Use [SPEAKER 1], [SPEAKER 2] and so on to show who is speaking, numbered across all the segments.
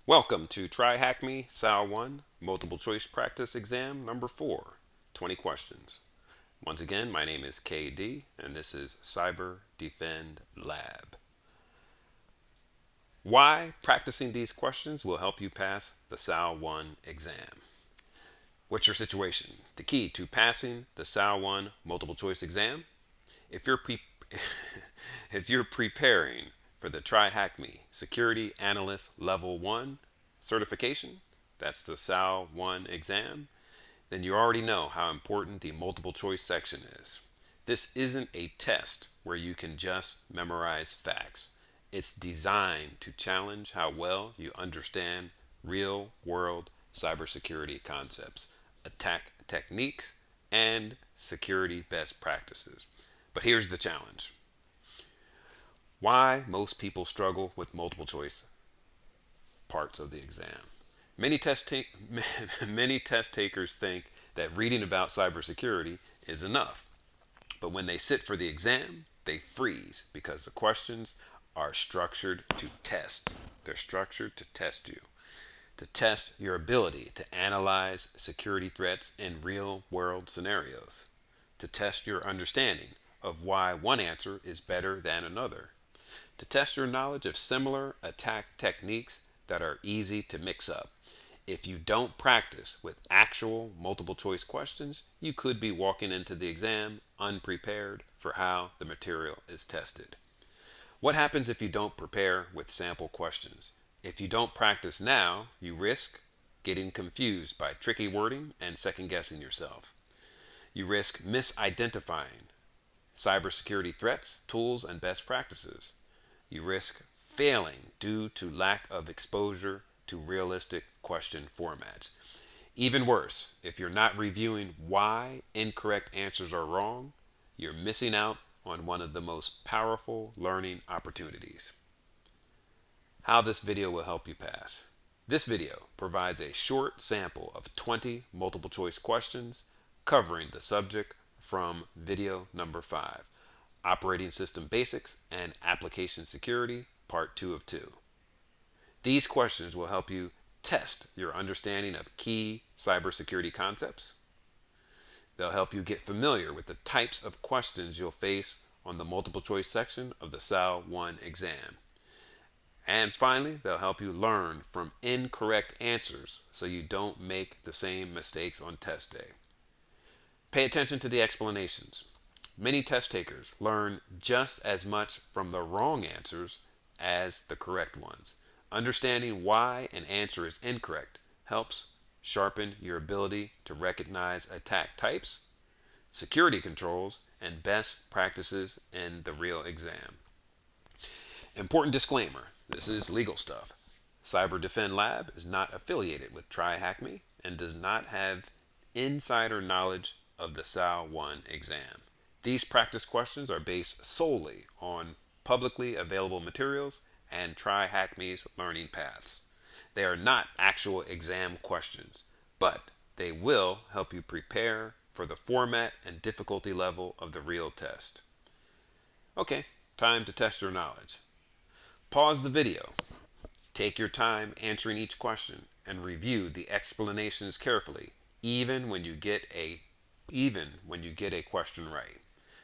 [SPEAKER 1] Welcome to TryHackMe SAL1 Multiple Choice Practice Exam number 4, 20 questions. Once again, my name is KD and this is CyberDefend Lab. Why practicing these questions will help you pass the SAL1 exam. What's your situation? The key to passing the SAL1 multiple choice exam? If you're pre- if you're preparing for the TryHackMe Security Analyst Level 1 certification, that's the SAL1 exam, then you already know how important the multiple choice section is. This isn't a test where you can just memorize facts. It's designed to challenge how well you understand real world cybersecurity concepts, attack techniques, and security best practices. But here's the challenge. Why most people struggle with multiple choice parts of the exam. Many many test takers think that reading about cybersecurity is enough, but when they sit for the exam, they freeze because the questions are structured to test. They're structured to test you, to test your ability to analyze security threats in real world scenarios, to test your understanding of why one answer is better than another, to test your knowledge of similar attack techniques that are easy to mix up. If you don't practice with actual multiple choice questions, you could be walking into the exam unprepared for how the material is tested. What happens if you don't prepare with sample questions? If you don't practice now, you risk getting confused by tricky wording and second guessing yourself. You risk misidentifying cybersecurity threats, tools, and best practices. You risk failing due to lack of exposure to realistic question formats. Even worse, if you're not reviewing why incorrect answers are wrong, you're missing out on one of the most powerful learning opportunities. How this video will help you pass. This video provides a short sample of 20 multiple choice questions covering the subject from video number 5, Operating System Basics and Application Security, Part 2 of 2. These questions will help you test your understanding of key cybersecurity concepts. They'll help you get familiar with the types of questions you'll face on the multiple choice section of the SAL1 exam. And finally, they'll help you learn from incorrect answers so you don't make the same mistakes on test day. Pay attention to the explanations. Many test takers learn just as much from the wrong answers as the correct ones. Understanding why an answer is incorrect helps sharpen your ability to recognize attack types, security controls, and best practices in the real exam. Important disclaimer, this is legal stuff. CyberDefend Lab is not affiliated with TryHackMe and does not have insider knowledge of the SAL1 exam. These practice questions are based solely on publicly available materials and TryHackMe's learning paths. They are not actual exam questions, but they will help you prepare for the format and difficulty level of the real test. Okay, time to test your knowledge. Pause the video. Take your time answering each question and review the explanations carefully, even when you get a question right.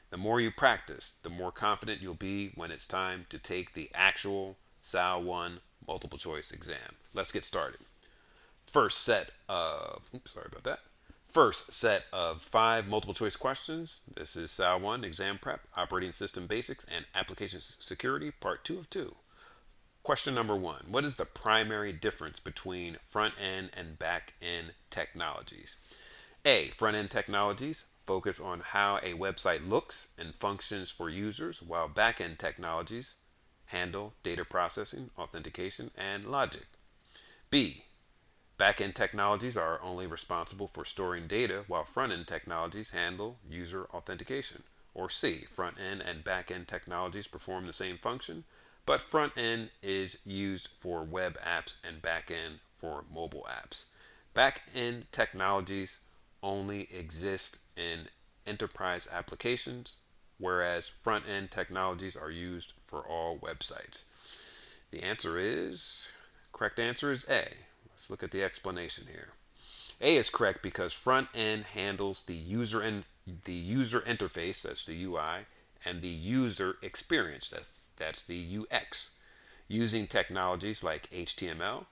[SPEAKER 1] The more you practice, the more confident you'll be when it's time to take the actual SAL1 multiple choice exam. Let's get started. First set of 5 multiple choice questions. This is SAL1 exam prep, operating system basics, and application security, part 2 of 2. Question number 1. What is the primary difference between front end and back end technologies? A. Front end technologies focus on how a website looks and functions for users, while back end technologies handle data processing, authentication, and logic. B. Back end technologies are only responsible for storing data, while front end technologies handle user authentication. Or C. Front end and back end technologies perform the same function, but front end is used for web apps and back end for mobile apps. Back end technologies only exist in enterprise applications, whereas front end technologies are used for all websites. The answer is Correct answer is A. Let's look at the explanation here. A is correct because front end handles the user interface, that's the UI, and the user experience, that's the UX, using technologies like HTML,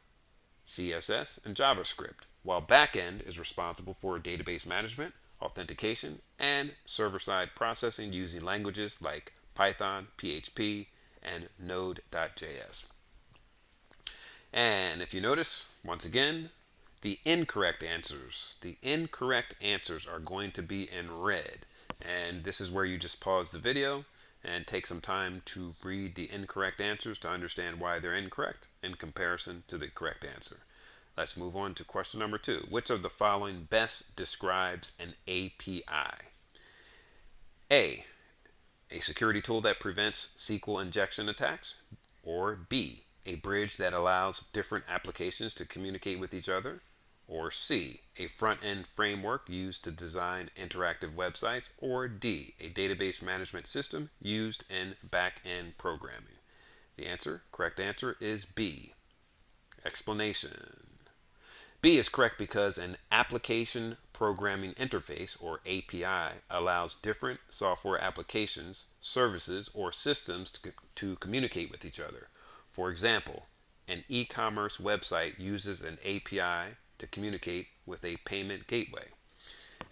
[SPEAKER 1] CSS, and JavaScript, while backend is responsible for database management, authentication, and server-side processing using languages like Python, PHP, and Node.js. And if you notice, once again, the incorrect answers are going to be in red. And this is where you just pause the video and take some time to read the incorrect answers to understand why they're incorrect in comparison to the correct answer. Let's move on to question number 2. Which of the following best describes an API? A security tool that prevents SQL injection attacks, or B, a bridge that allows different applications to communicate with each other, or C, a front-end framework used to design interactive websites, or D, a database management system used in back-end programming. The correct answer is B. Explanation. B is correct because an application programming interface, or API, allows different software applications, services, or systems to communicate with each other. For example, an e-commerce website uses an API to communicate with a payment gateway.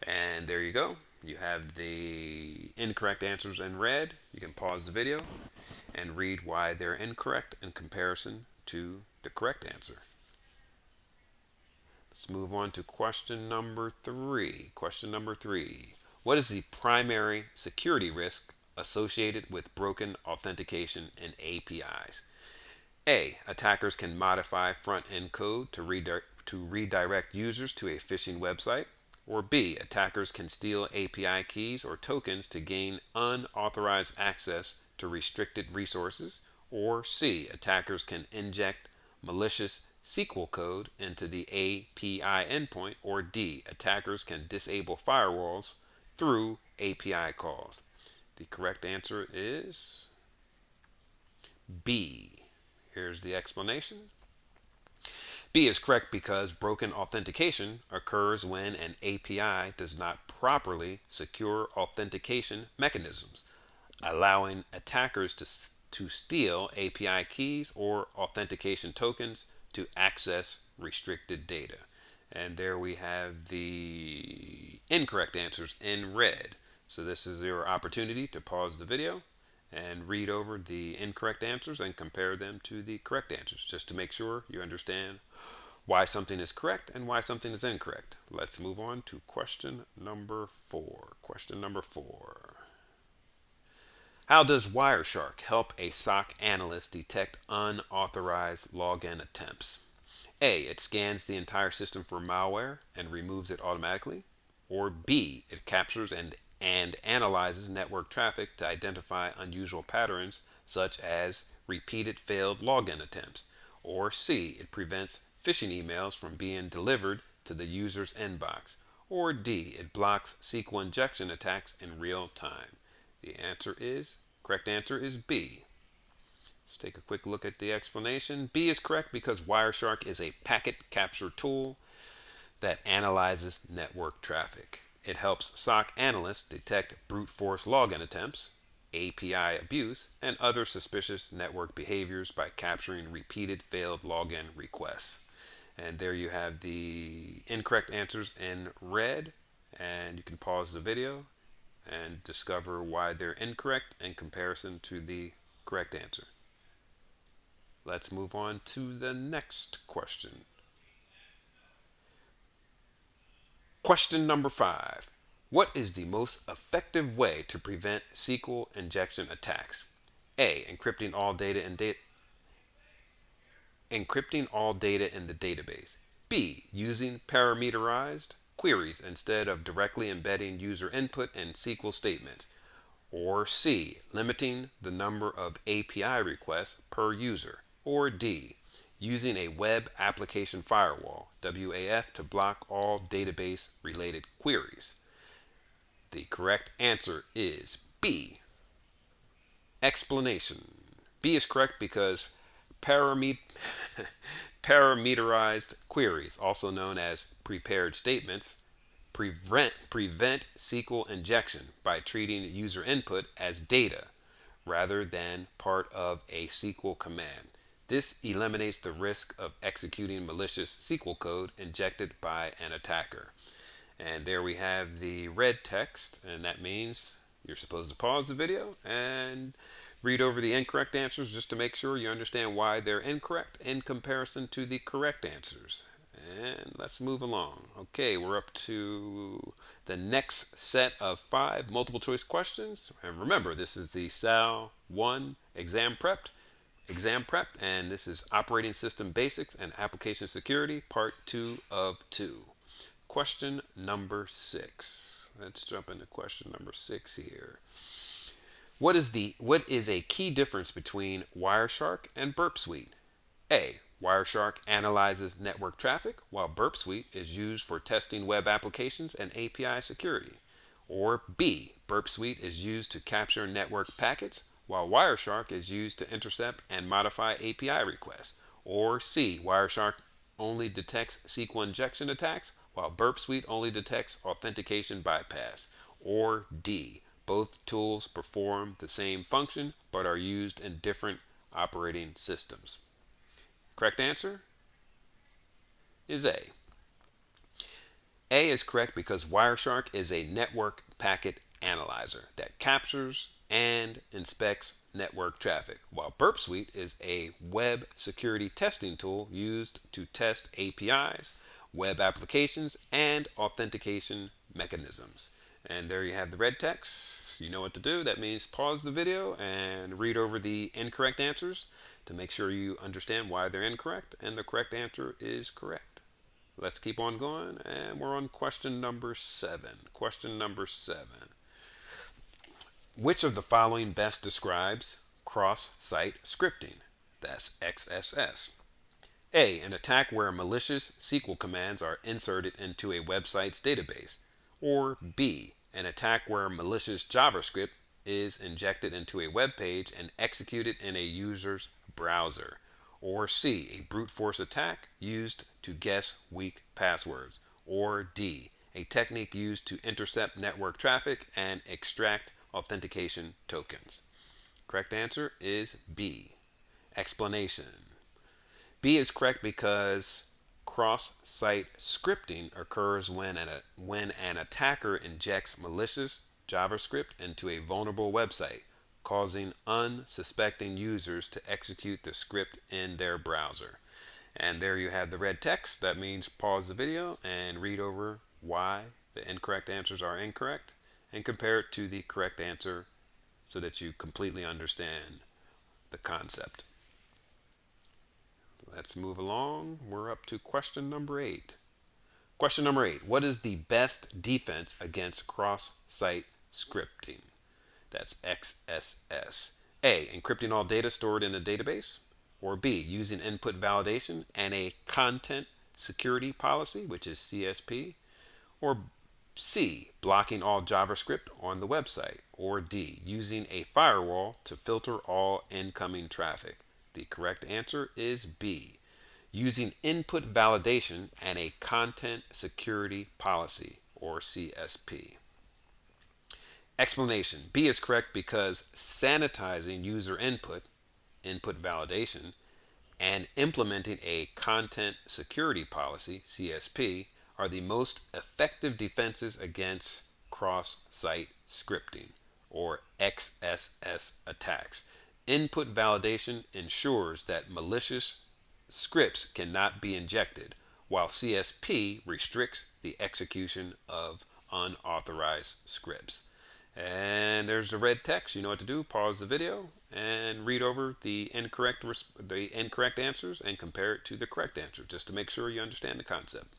[SPEAKER 1] And there you go. You have the incorrect answers in red. You can pause the video and read why they're incorrect in comparison to the correct answer. Let's move on to question number 3. Question number 3. What is the primary security risk associated with broken authentication in APIs? A. Attackers can modify front-end code to redirect users to a phishing website. Or B. Attackers can steal API keys or tokens to gain unauthorized access to restricted resources. Or C. Attackers can inject malicious SQL code into the API endpoint. Or D. Attackers can disable firewalls through API calls. The correct answer is B. Here's the explanation. B is correct because broken authentication occurs when an API does not properly secure authentication mechanisms, allowing attackers to steal API keys or authentication tokens to access restricted data. And there we have the incorrect answers in red. So this is your opportunity to pause the video and read over the incorrect answers and compare them to the correct answers, just to make sure you understand why something is correct and why something is incorrect. Let's move on to question number 4. Question number 4. How does Wireshark help a SOC analyst detect unauthorized login attempts? A. It scans the entire system for malware and removes it automatically. Or B. It captures and analyzes network traffic to identify unusual patterns such as repeated failed login attempts. Or C. It prevents phishing emails from being delivered to the user's inbox. Or D. It blocks SQL injection attacks in real time. The correct answer is B. Let's take a quick look at the explanation. B is correct because Wireshark is a packet capture tool that analyzes network traffic. It helps SOC analysts detect brute force login attempts, API abuse, and other suspicious network behaviors by capturing repeated failed login requests. And there you have the incorrect answers in red, and you can pause the video and discover why they're incorrect in comparison to the correct answer. Let's move on to the next question. Question number 5. What is the most effective way to prevent SQL injection attacks? A. Encrypting all data in the database. B. Using parameterized queries instead of directly embedding user input in SQL statements. Or C. Limiting the number of API requests per user. Or D. Using a web application firewall, WAF, to block all database related queries. The correct answer is B. Explanation. B is correct because Parameterized queries, also known as prepared statements, prevent SQL injection by treating user input as data rather than part of a SQL command. This eliminates the risk of executing malicious SQL code injected by an attacker. And there we have the red text, and that means you're supposed to pause the video and read over the incorrect answers just to make sure you understand why they're incorrect in comparison to the correct answers. And let's move along. Okay, we're up to the next set of 5 multiple choice questions. And remember, this is the SAL1 exam prep, and this is Operating System Basics and Application Security, Part 2 of 2. Question number 6. Let's jump into question number 6 here. What is a key difference between Wireshark and Burp Suite? A. Wireshark analyzes network traffic, while Burp Suite is used for testing web applications and API security. Or B. Burp Suite is used to capture network packets, while Wireshark is used to intercept and modify API requests. Or C. Wireshark only detects SQL injection attacks, while Burp Suite only detects authentication bypass. Or D. Both tools perform the same function but are used in different operating systems. Correct answer is A. A is correct because Wireshark is a network packet analyzer that captures and inspects network traffic, while Burp Suite is a web security testing tool used to test APIs, web applications, and authentication mechanisms. And there you have the red text. You know what to do. That means pause the video and read over the incorrect answers to make sure you understand why they're incorrect and the correct answer is correct. Let's keep on going, and we're on question number 7. Question number 7. Which of the following best describes cross-site scripting? That's XSS. A. An attack where malicious SQL commands are inserted into a website's database. Or B. An attack where malicious JavaScript is injected into a web page and executed in a user's browser. Or C. A brute force attack used to guess weak passwords. Or D. A technique used to intercept network traffic and extract authentication tokens. Correct answer is B. Explanation. B is correct because cross-site scripting occurs when an attacker injects malicious JavaScript into a vulnerable website, causing unsuspecting users to execute the script in their browser. And there you have the red text. That means pause the video and read over why the incorrect answers are incorrect and compare it to the correct answer so that you completely understand the concept. Let's move along. We're up to question number 8. Question number 8. What is the best defense against cross-site scripting? That's XSS. A. Encrypting all data stored in a database. Or B. Using input validation and a content security policy, which is CSP. Or C. Blocking all JavaScript on the website. Or D. Using a firewall to filter all incoming traffic. The correct answer is B. Using input validation and a content security policy, or CSP. Explanation. B is correct because sanitizing user input validation, and implementing a content security policy, CSP, are the most effective defenses against cross-site scripting, or XSS attacks. Input validation ensures that malicious scripts cannot be injected, while CSP restricts the execution of unauthorized scripts. And there's the red text. You know what to do. Pause the video and read over the incorrect answers and compare it to the correct answer, just to make sure you understand the concept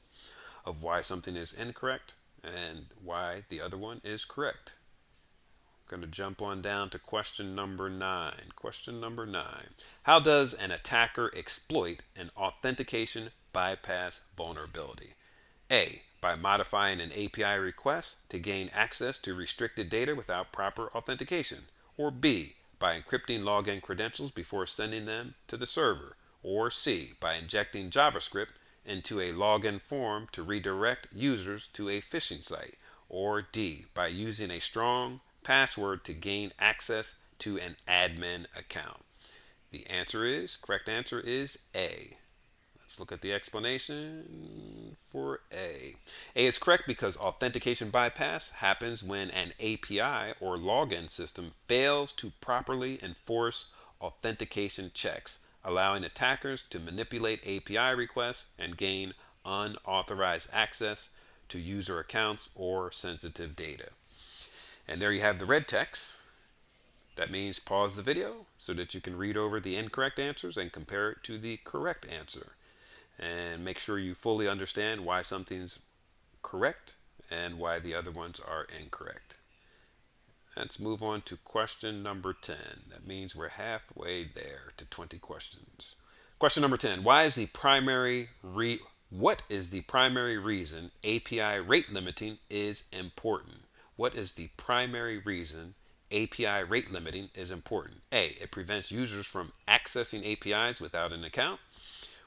[SPEAKER 1] of why something is incorrect and why the other one is correct. Going to jump on down to question number 9. Question number 9. How does an attacker exploit an authentication bypass vulnerability? A. By modifying an API request to gain access to restricted data without proper authentication. Or B. By encrypting login credentials before sending them to the server. or C, by injecting JavaScript into a login form to redirect users to a phishing site, or D, by using a strong password to gain access to an admin account. The correct answer is A. Let's look at the explanation for A. A is correct because authentication bypass happens when an API or login system fails to properly enforce authentication checks, allowing attackers to manipulate API requests and gain unauthorized access to user accounts or sensitive data. And there you have the red text. That means pause the video so that you can read over the incorrect answers and compare it to the correct answer. And make sure you fully understand why something's correct and why the other ones are incorrect. Let's move on to question number 10. That means we're halfway there to 20 questions. Question number 10. What is the primary reason API rate limiting is important? What is the primary reason API rate limiting is important? A, it prevents users from accessing APIs without an account.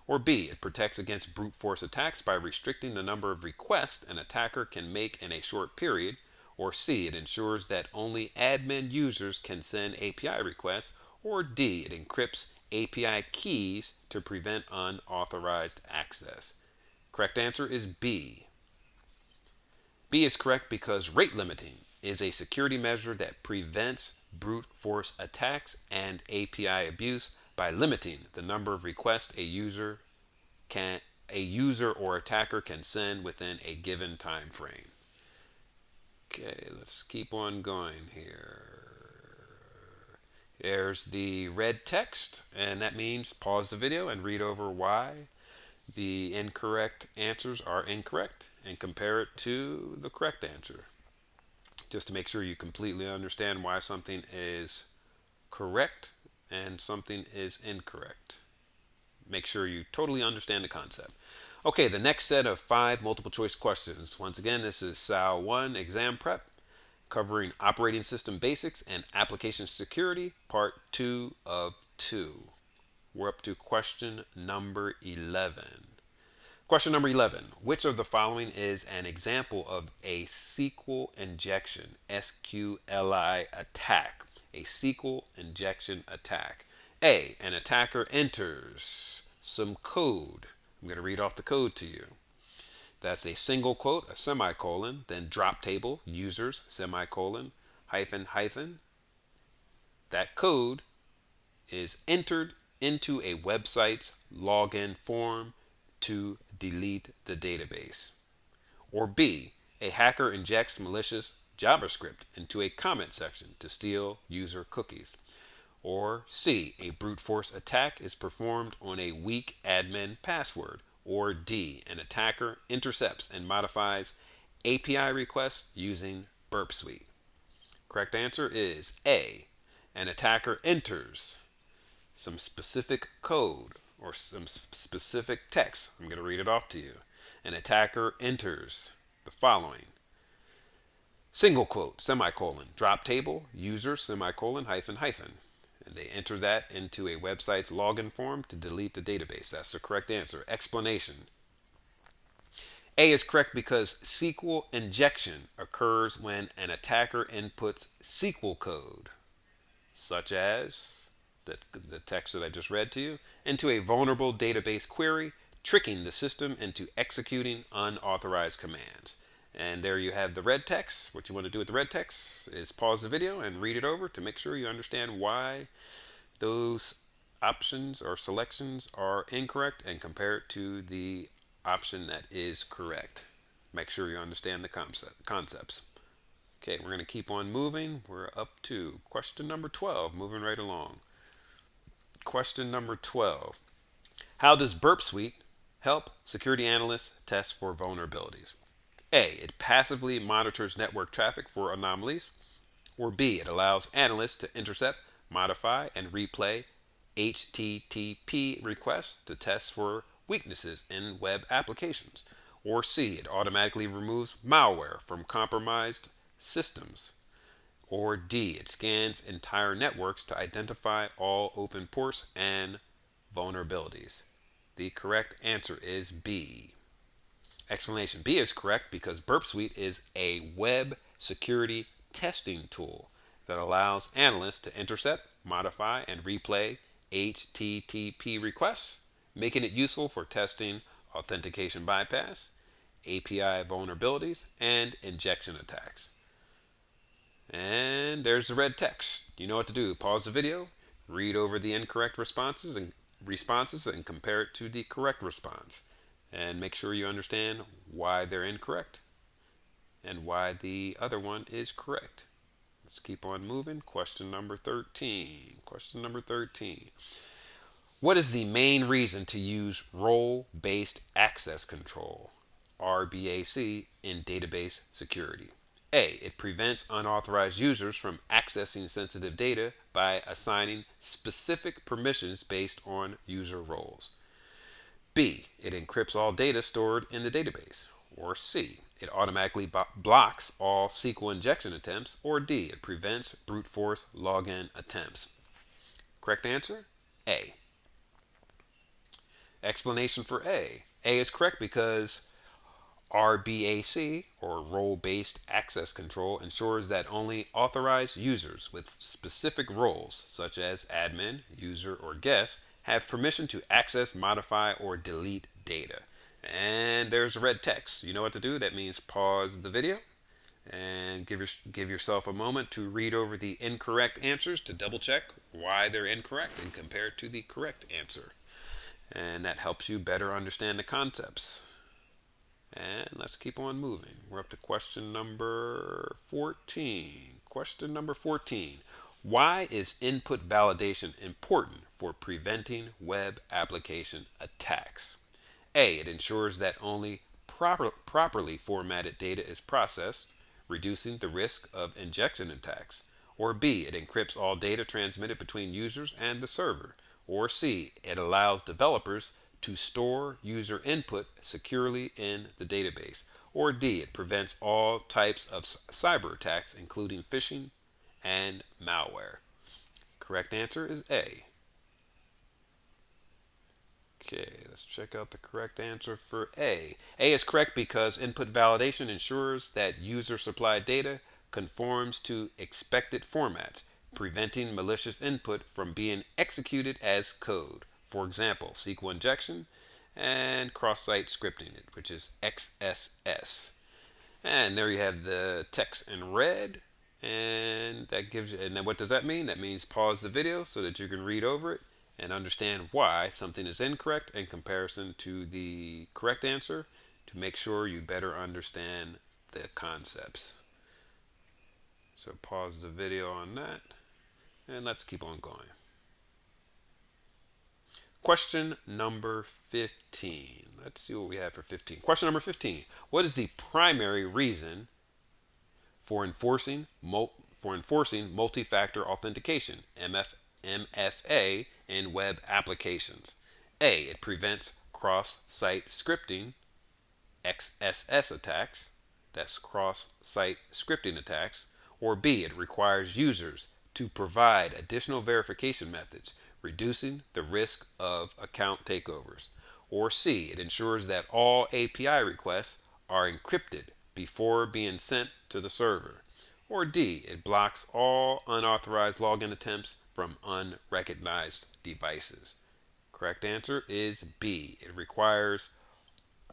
[SPEAKER 1] Or B, it protects against brute force attacks by restricting the number of requests an attacker can make in a short period. Or C, it ensures that only admin users can send API requests. Or D, it encrypts API keys to prevent unauthorized access. Correct answer is B. B is correct because rate limiting is a security measure that prevents brute force attacks and API abuse by limiting the number of requests a user or attacker can send within a given time frame. Okay, let's keep on going here. There's the red text, and that means pause the video and read over why the incorrect answers are incorrect and compare it to the correct answer, just to make sure you completely understand why something is correct and something is incorrect. Make sure you totally understand the concept. Okay, the next set of 5 multiple choice questions. Once again, this is SAL1 exam prep, covering operating system basics and application security, part 2 of 2. We're up to question number 11. Question number 11. Which of the following is an example of a SQL injection, SQLI attack? A SQL injection attack. A, an attacker enters some code. I'm going to read off the code to you. That's a single quote, a semicolon, then drop table, users, semicolon, hyphen, hyphen. That code is entered into a website's login form to delete the database. Or B, a hacker injects malicious JavaScript into a comment section to steal user cookies. Or C, a brute force attack is performed on a weak admin password. Or D, an attacker intercepts and modifies API requests using Burp Suite. Correct answer is A, an attacker enters some specific code or some specific text. I'm going to read it off to you. An attacker enters the following: single quote, semicolon, drop table, user, semicolon, hyphen, hyphen. And they enter that into a website's login form to delete the database. That's the correct answer. Explanation. A is correct because SQL injection occurs when an attacker inputs SQL code, such as the text that I just read to you, into a vulnerable database query, tricking the system into executing unauthorized commands. And there you have the red text. What you want to do with the red text is pause the video and read it over to make sure you understand why those options or selections are incorrect and compare it to the option that is correct. Make sure you understand the concepts. Okay, we're going to keep on moving. We're up to question number 12, moving right along. Question number 12. How does Burp Suite help security analysts test for vulnerabilities? A, it passively monitors network traffic for anomalies. Or B, it allows analysts to intercept, modify, and replay HTTP requests to test for weaknesses in web applications. Or C, it automatically removes malware from compromised systems. Or D, it scans entire networks to identify all open ports and vulnerabilities. The correct answer is B. Explanation: B is correct because Burp Suite is a web security testing tool that allows analysts to intercept, modify, and replay HTTP requests, making it useful for testing authentication bypass, API vulnerabilities, and injection attacks. And there's the red text. You know what to do. Pause the video, read over the incorrect responses and compare it to the correct response. And make sure you understand why they're incorrect and why the other one is correct. Let's keep on moving. Question number 13. Question number 13. What is the main reason to use role-based access control, RBAC, in database security? A. It prevents unauthorized users from accessing sensitive data by assigning specific permissions based on user roles. B. It encrypts all data stored in the database. Or C. It automatically blocks all SQL injection attempts. Or D. It prevents brute force login attempts. Correct answer? A. Explanation for A. A is correct because RBAC, or role-based access control, ensures that only authorized users with specific roles, such as admin, user, or guest, have permission to access, modify, or delete data. And there's red text. You know what to do. That means pause the video and give yourself a moment to read over the incorrect answers to double check why they're incorrect and compare it to the correct answer. And that helps you better understand the concepts. And let's keep on moving. We're up to question number 14. Question number 14. Why is input validation important for preventing web application attacks? A. It ensures that only properly formatted data is processed, reducing the risk of injection attacks. Or B. It encrypts all data transmitted between users and the server. Or C. It allows developers to store user input securely in the database. Or D. It prevents all types of cyber attacks, including phishing and malware. Correct answer is A. Okay, let's check out the correct answer for A. A is correct because input validation ensures that user-supplied data conforms to expected formats, preventing malicious input from being executed as code. For example, SQL injection and cross-site scripting, which is XSS. And there you have the text in red, and that gives you, and then what does that mean? That means pause the video so that you can read over it and understand why something is incorrect in comparison to the correct answer to make sure you better understand the concepts. So pause the video on that, and let's keep on going. Question number 15. Let's see what we have for 15. Question number 15. What is the primary reason for enforcing multi-factor authentication, MFA, in web applications? A. It prevents cross-site scripting, XSS attacks. That's cross-site scripting attacks. Or B. It requires users to provide additional verification methods, reducing the risk of account takeovers. Or C. It ensures that all API requests are encrypted before being sent to the server. Or D. It blocks all unauthorized login attempts from unrecognized devices. Correct answer is B. It requires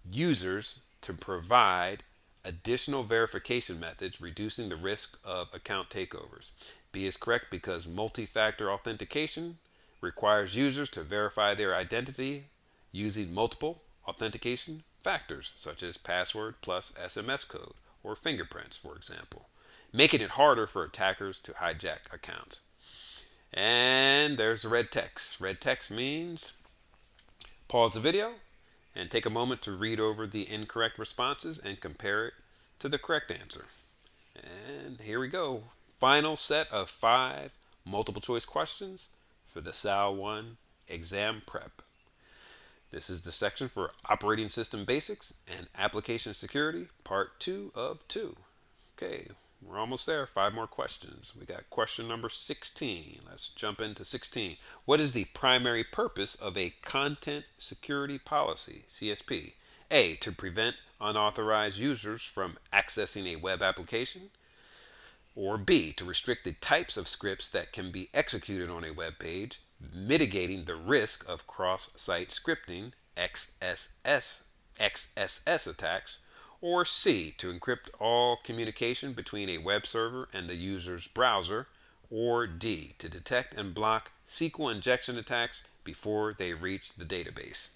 [SPEAKER 1] users to provide additional verification methods, reducing the risk of account takeovers. B is correct because multi-factor authentication requires users to verify their identity using multiple authentication factors, such as password plus SMS code or fingerprints, for example, making it harder for attackers to hijack accounts. And there's the red text. Red text means pause the video and take a moment to read over the incorrect responses and compare it to the correct answer. And here we go. Final set of 5 multiple choice questions for the SAL1 exam prep. This is the section for Operating System Basics and Application Security, Part 2 of 2. Okay, We're almost there. 5 more questions. We got question number 16. Let's jump into 16. What is the primary purpose of a content security policy, CSP? A. To prevent unauthorized users from accessing a web application. Or B. To restrict the types of scripts that can be executed on a web page, mitigating the risk of cross-site scripting, XSS attacks. Or C. To encrypt all communication between a web server and the user's browser. Or D. To detect and block SQL injection attacks before they reach the database.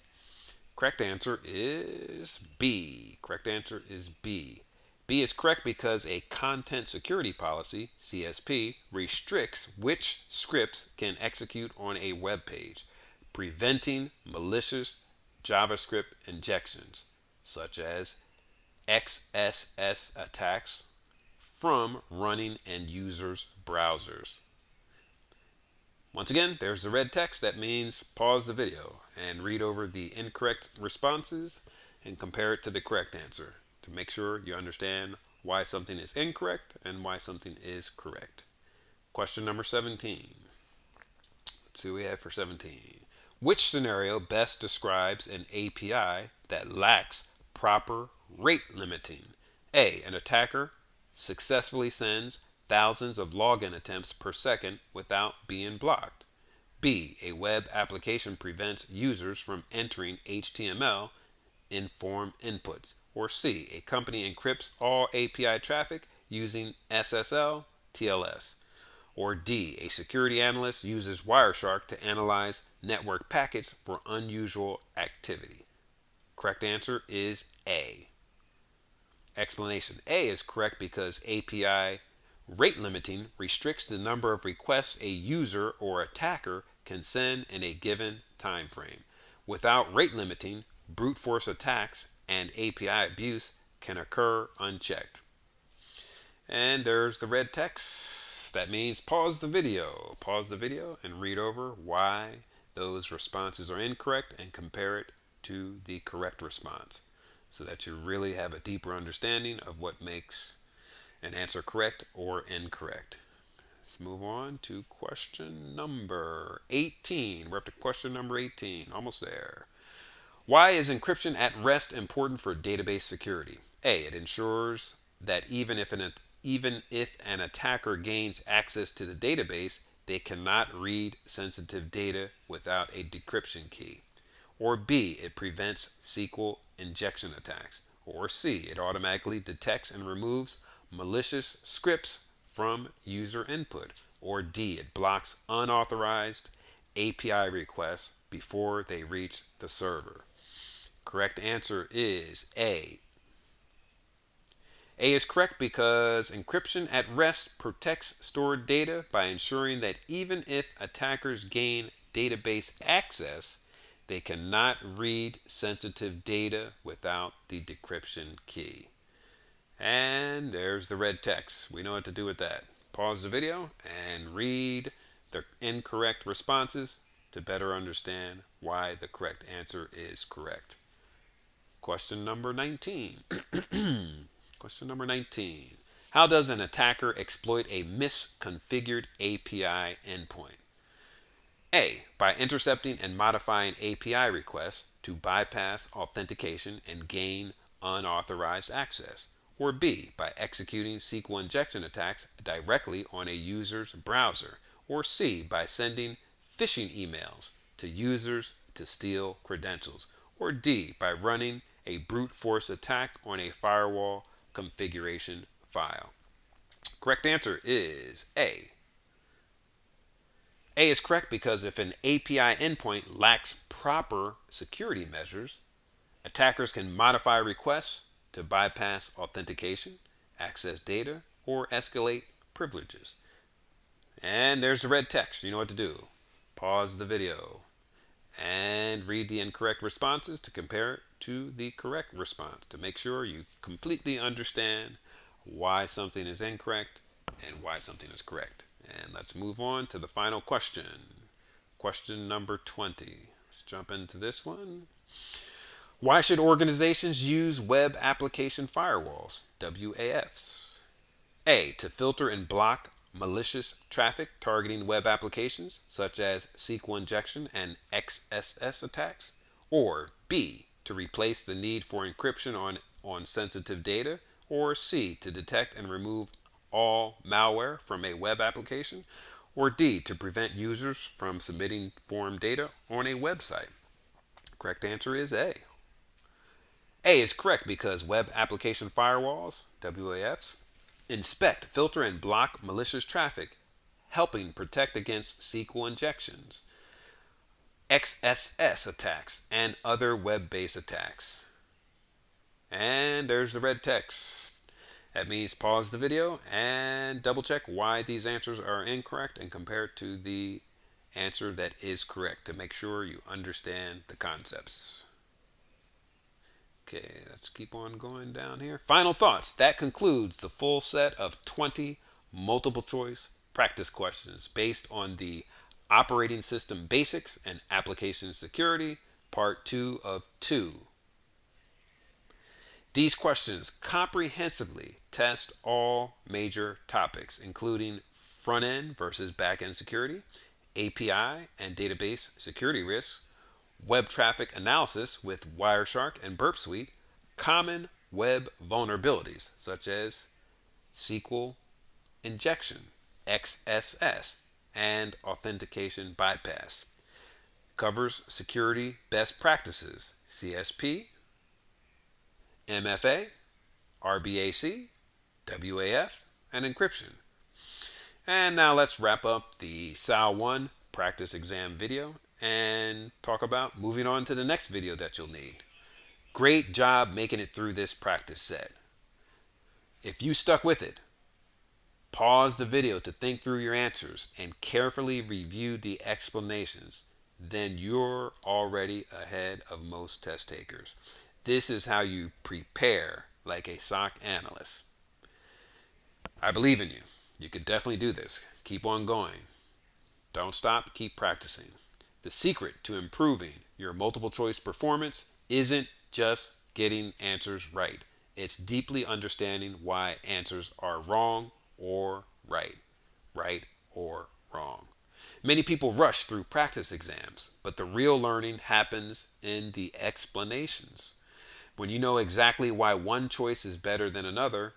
[SPEAKER 1] Correct answer is B. Correct answer is B. B is correct because a content security policy, CSP, restricts which scripts can execute on a web page, preventing malicious JavaScript injections, such as XSS attacks, from running in users' browsers. Once again, there's the red text. That means pause the video and read over the incorrect responses and compare it to the correct answer to make sure you understand why something is incorrect and why something is correct. Question number 17. Let's see what we have for 17. Which scenario best describes an API that lacks proper rate limiting? A. An attacker successfully sends thousands of login attempts per second without being blocked. B. A web application prevents users from entering HTML in form inputs. Or C. A company encrypts all API traffic using SSL TLS. Or D. A security analyst uses Wireshark to analyze network packets for unusual activity. Correct answer is A. Explanation. A is correct because API rate limiting restricts the number of requests a user or attacker can send in a given time frame. Without rate limiting, brute force attacks and API abuse can occur unchecked. And there's the red text. That means pause the video. Pause the video and read over why those responses are incorrect and compare it to the correct response so that you really have a deeper understanding of what makes an answer correct or incorrect. Let's move on to question number 18. We're up to question number 18. Almost there. Why is encryption at rest important for database security? A. It ensures that even if an attacker gains access to the database, they cannot read sensitive data without a decryption key. Or B. It prevents SQL injection attacks. Or C. It automatically detects and removes malicious scripts from user input. Or D. It blocks unauthorized API requests before they reach the server. Correct answer is A. A is correct because encryption at rest protects stored data by ensuring that even if attackers gain database access, they cannot read sensitive data without the decryption key. And there's the red text. We know what to do with that. Pause the video and read the incorrect responses to better understand why the correct answer is correct. Question number 19. Question number 19. How does an attacker exploit a misconfigured API endpoint? A. By intercepting and modifying API requests to bypass authentication and gain unauthorized access. Or B. By executing SQL injection attacks directly on a user's browser. Or C. By sending phishing emails to users to steal credentials. Or D. By running a brute force attack on a firewall configuration file. Correct answer is A. A is correct because if an API endpoint lacks proper security measures, attackers can modify requests to bypass authentication, access data, or escalate privileges. And there's the red text. You know what to do. Pause the video and read the incorrect responses to compare it to the correct response to make sure you completely understand why something is incorrect and why something is correct. And let's move on to the final question. Question number 20. Let's jump into this one. Why should organizations use web application firewalls, WAFs? A. To filter and block malicious traffic targeting web applications such as SQL injection and XSS attacks. Or B. To replace the need for encryption on sensitive data. Or C. To detect and remove all malware from a web application. Or D. To prevent users from submitting form data on a website. Correct answer is A. A is correct because web application firewalls, WAFs, inspect, filter, and block malicious traffic, helping protect against SQL injections, XSS attacks, and other web based attacks. And there's the red text. That means pause the video and double check why these answers are incorrect and compare it to the answer that is correct to make sure you understand the concepts. Okay, let's keep on going down here. Final thoughts. That concludes the full set of 20 multiple choice practice questions based on the Operating System Basics and Application Security, Part 2 of 2. These questions comprehensively test all major topics, including front-end versus back-end security, API and database security risks, web traffic analysis with Wireshark and Burp Suite, common web vulnerabilities such as SQL injection, XSS, and authentication bypass. Covers security best practices, CSP, MFA, RBAC, WAF, and encryption. And now let's wrap up the SAL1 practice exam video and talk about moving on to the next video that you'll need. Great job making it through this practice set. If you stuck with it, pause the video to think through your answers and carefully review the explanations, then you're already ahead of most test takers. This is how you prepare like a SOC analyst. I believe in you. You could definitely do this. Keep on going. Don't stop, keep practicing. The secret to improving your multiple choice performance isn't just getting answers right. It's deeply understanding why answers are wrong or right. Right or wrong. Many people rush through practice exams, but the real learning happens in the explanations. When you know exactly why one choice is better than another,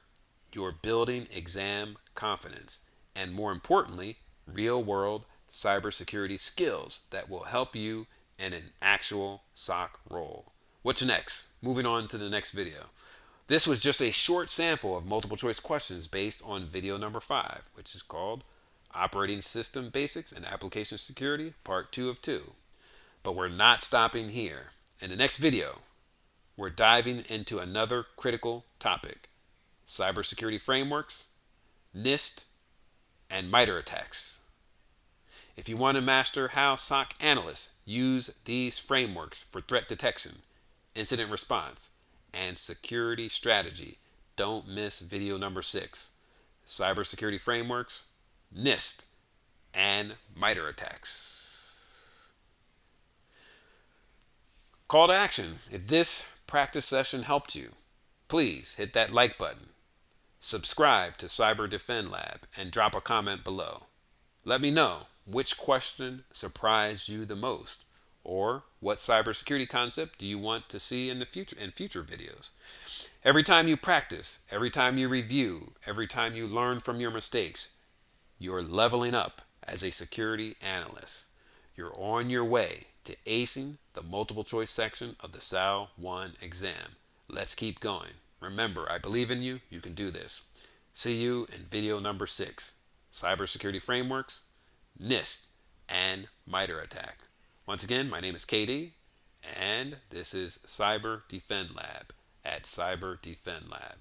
[SPEAKER 1] you're building exam confidence and, more importantly, real world cybersecurity skills that will help you in an actual SOC role. What's next? Moving on to the next video. This was just a short sample of multiple choice questions based on video number 5, which is called Operating System Basics and Application Security, Part 2 of 2. But we're not stopping here. In the next video, we're diving into another critical topic: cybersecurity frameworks, NIST, and MITRE attacks. If you want to master how SOC analysts use these frameworks for threat detection, incident response, and security strategy, don't miss video number 6, Cybersecurity Frameworks, NIST, and MITRE attacks. Call to action. If this practice session helped you, please hit that like button, subscribe to CyberDefend Lab, and drop a comment below. Let me know which question surprised you the most, or what cybersecurity concept do you want to see in future videos. Every time you practice, every time you review, every time you learn from your mistakes, you're leveling up as a security analyst. You're on your way to acing the multiple choice section of the SAL1 exam. Let's keep going. Remember, I believe in you. You can do this. See you in video number 6, Cybersecurity Frameworks, NIST, and MITRE attack. Once again, my name is KD, and this is CyberDefend Lab at CyberDefend Lab.